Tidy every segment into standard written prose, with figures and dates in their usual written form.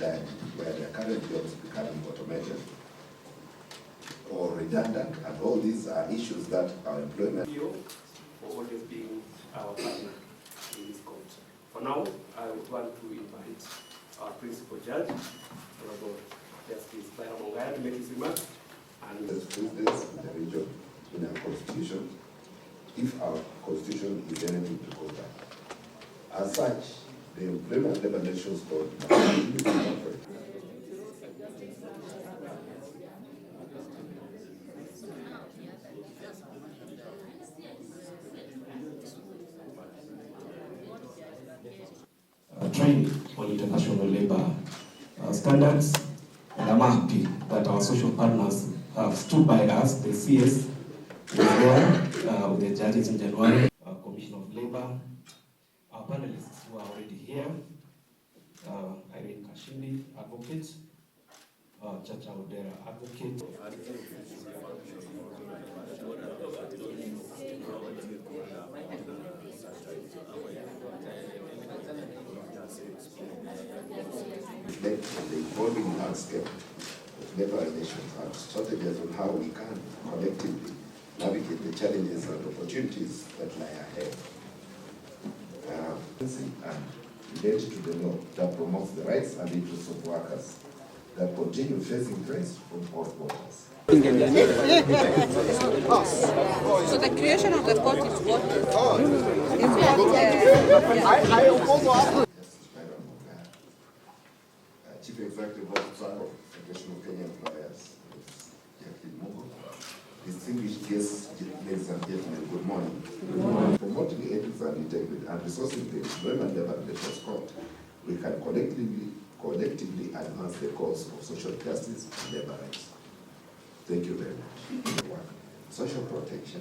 time where their current jobs becoming automated or redundant, and all these are issues that our employment. Hiyo for always being our partner in this court. For now, I would want to invite our principal judge, Honorable Justice to make his remarks. And there's precedence in the region in our constitution, if our constitution is anything to go by. As such, the Employment Labor Relations Code must be operate. Training on international labor standards, and I'm happy that our social partners have stood by us. The CS was there with the judges in January, Commission of Labor, our panelists who are already here, Irene Kashindi, advocate, Chacha Odera, advocate. The evolving landscape of labor relations and strategies on how we can collectively navigate the challenges and opportunities that lie ahead. And relate to the law that promotes the rights and interests of workers that continue facing threats from all borders. So the creation of the court is what? Chief Executive Officer of Federation of Kenyan Employers, distinguished guests, ladies and gentlemen, good morning. Good morning. Promoting ethics and integrity and resourcing the Employment Labor Relations Court, we can collectively advance the cause of social justice and labor rights. Thank you very much. Social protection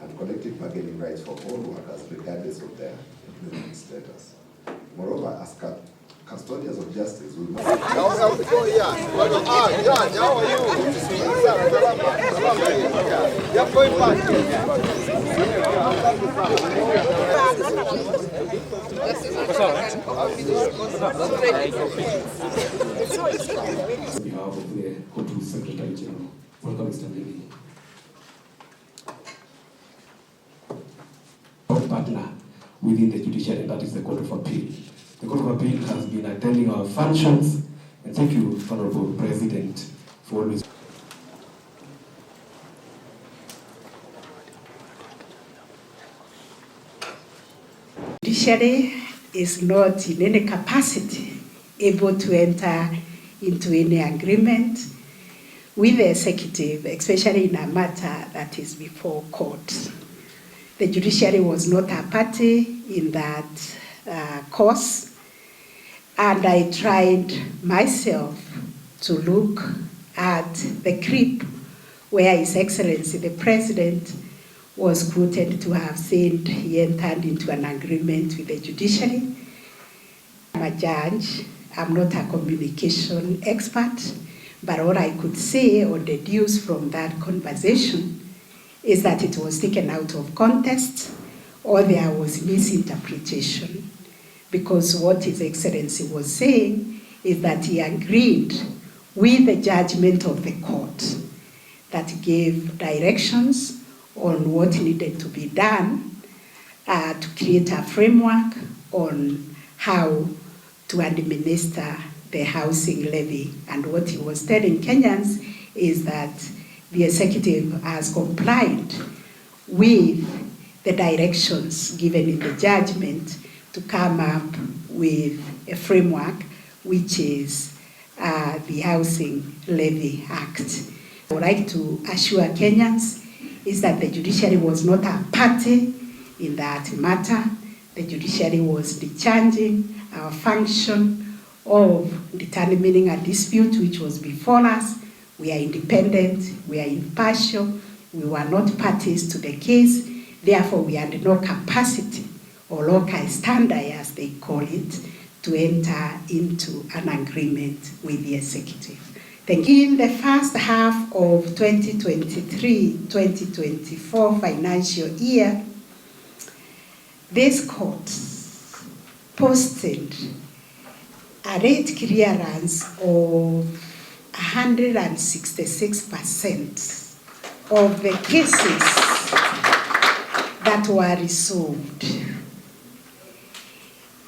and collective bargaining rights for all workers regardless of their employment status. Moreover, as custodians of justice, we must On behalf of the Court Secretary General, welcome Mr. Levy. Partner within the Judiciary, that is the Court of Appeal. The Court of Appeal has been attending our functions, and thank you, Honorable President, for always. Judiciary is not in any capacity able to enter into any agreement with the executive, especially in a matter that is before court. The judiciary was not a party in that cause, and I tried myself to look at the clip where His Excellency the President was quoted to have said he entered into an agreement with the judiciary. I'm a judge, I'm not a communication expert, but all I could say or deduce from that conversation is that it was taken out of context or there was misinterpretation, because what His Excellency was saying is that he agreed with the judgment of the court that gave directions on what needed to be done to create a framework on how to administer the housing levy. And what he was telling Kenyans is that the executive has complied with the directions given in the judgment to come up with a framework, which is the Housing Levy Act. I would like to assure Kenyans is that the judiciary was not a party in that matter. The judiciary was discharging our function of determining a dispute which was before us. We are independent, we are impartial, we were not parties to the case, therefore we had no capacity or local standard, as they call it, to enter into an agreement with the executive. Thank you. In the first half of 2023-2024 financial year, this court posted a rate clearance of 166% of the cases that were resolved.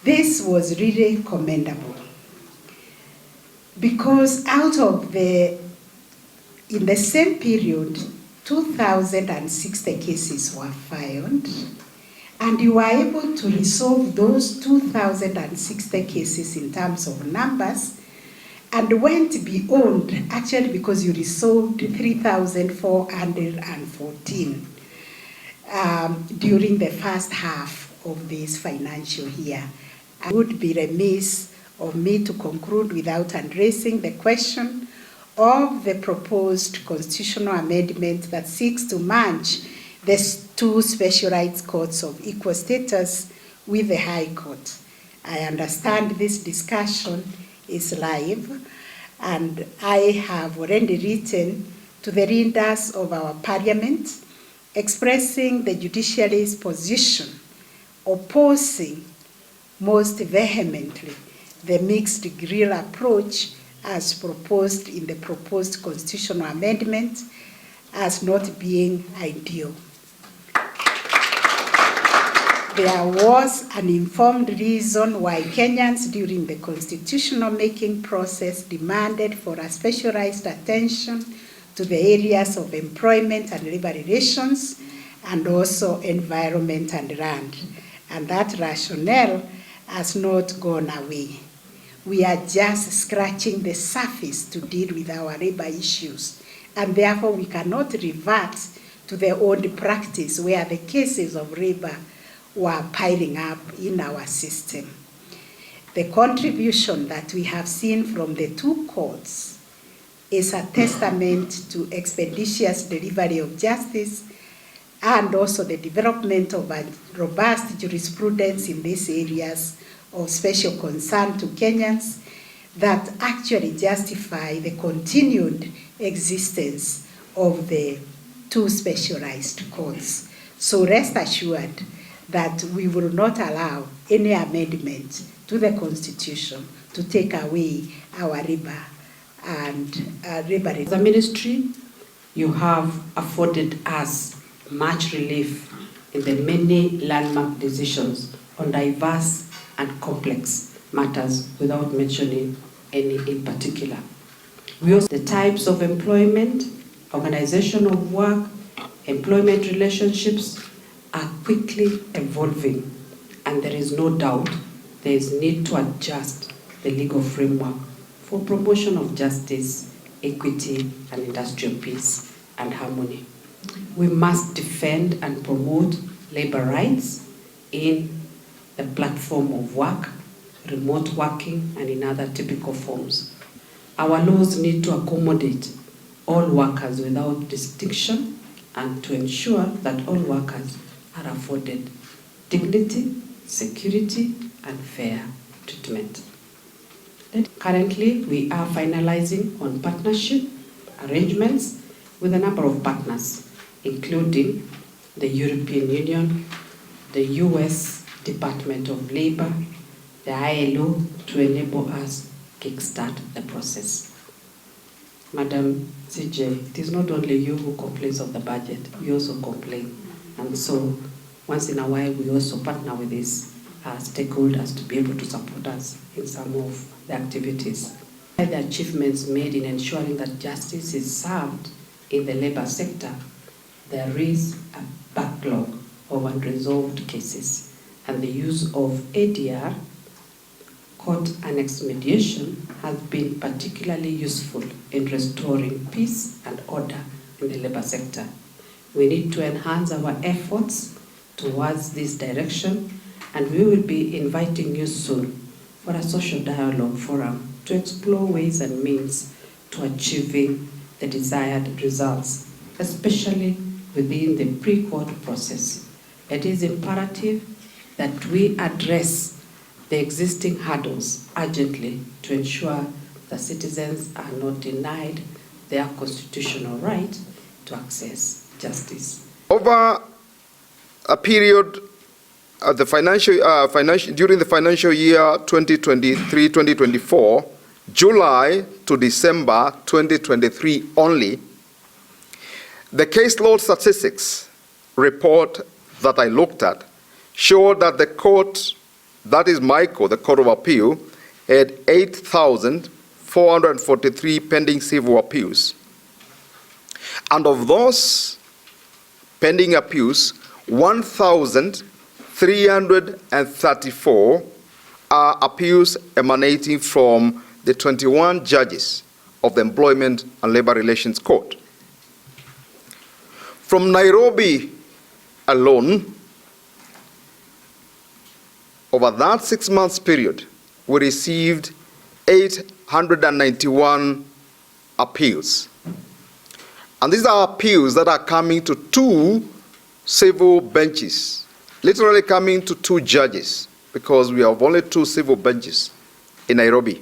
This was really commendable because in the same period, 2,060 cases were filed, and you were able to resolve those 2,060 cases in terms of numbers, and went beyond, actually, because you resolved 3,414 during the first half of this financial year. I would be remiss of me to conclude without addressing the question of the proposed constitutional amendment that seeks to merge the two special rights courts of equal status with the High Court. I understand this discussion is live, and I have already written to the leaders of our parliament expressing the judiciary's position, opposing most vehemently the mixed grill approach as proposed in the proposed constitutional amendment as not being ideal. There was an informed reason why Kenyans during the constitutional making process demanded for a specialized attention to the areas of employment and labor relations and also environment and land. And that rationale has not gone away. We are just scratching the surface to deal with our labor issues, and therefore we cannot revert to the old practice where the cases of labor were piling up in our system. The contribution that we have seen from the two courts is a testament to expeditious delivery of justice and also the development of a robust jurisprudence in these areas of special concern to Kenyans that actually justify the continued existence of the two specialized courts. So rest assured that we will not allow any amendment to the Constitution to take away our labor and labor. As a ministry, you have afforded us much relief in the many landmark decisions on diverse and complex matters without mentioning any in particular. We also the types of employment, organization of work, employment relationships are quickly evolving, and there is no doubt there is need to adjust the legal framework for promotion of justice, equity, and industrial peace and harmony. We must defend and promote labor rights in the platform of work, remote working, and in other typical forms. Our laws need to accommodate all workers without distinction and to ensure that all workers are afforded dignity, security, and fair treatment. Currently, we are finalizing on partnership arrangements with a number of partners, including the European Union, the US Department of Labor, the ILO, to enable us to kickstart the process. Madam CJ, it is not only you who complains of the budget, we also complain. And so, once in a while, we also partner with these stakeholders to be able to support us in some of the activities. The achievements made in ensuring that justice is served in the labor sector, there is a backlog of unresolved cases, and the use of ADR, court annexed mediation, has been particularly useful in restoring peace and order in the labor sector. We need to enhance our efforts towards this direction, and we will be inviting you soon for a social dialogue forum to explore ways and means to achieving the desired results, especially within the pre-court process. It is imperative that we address the existing hurdles urgently to ensure that citizens are not denied their constitutional right to access justice. Over a period during the financial year 2023-2024, July to December 2023 only, the caseload statistics report that I looked at showed that the court, that is my court, the Court of Appeal, had 8,443 pending civil appeals. And of those pending appeals, 1,334 are appeals emanating from the 21 judges of the Employment and Labor Relations Court. From Nairobi alone, over that 6 months period, we received 891 appeals. And these are appeals that are coming to 2 civil benches, literally coming to 2 judges, because we have only 2 civil benches in Nairobi.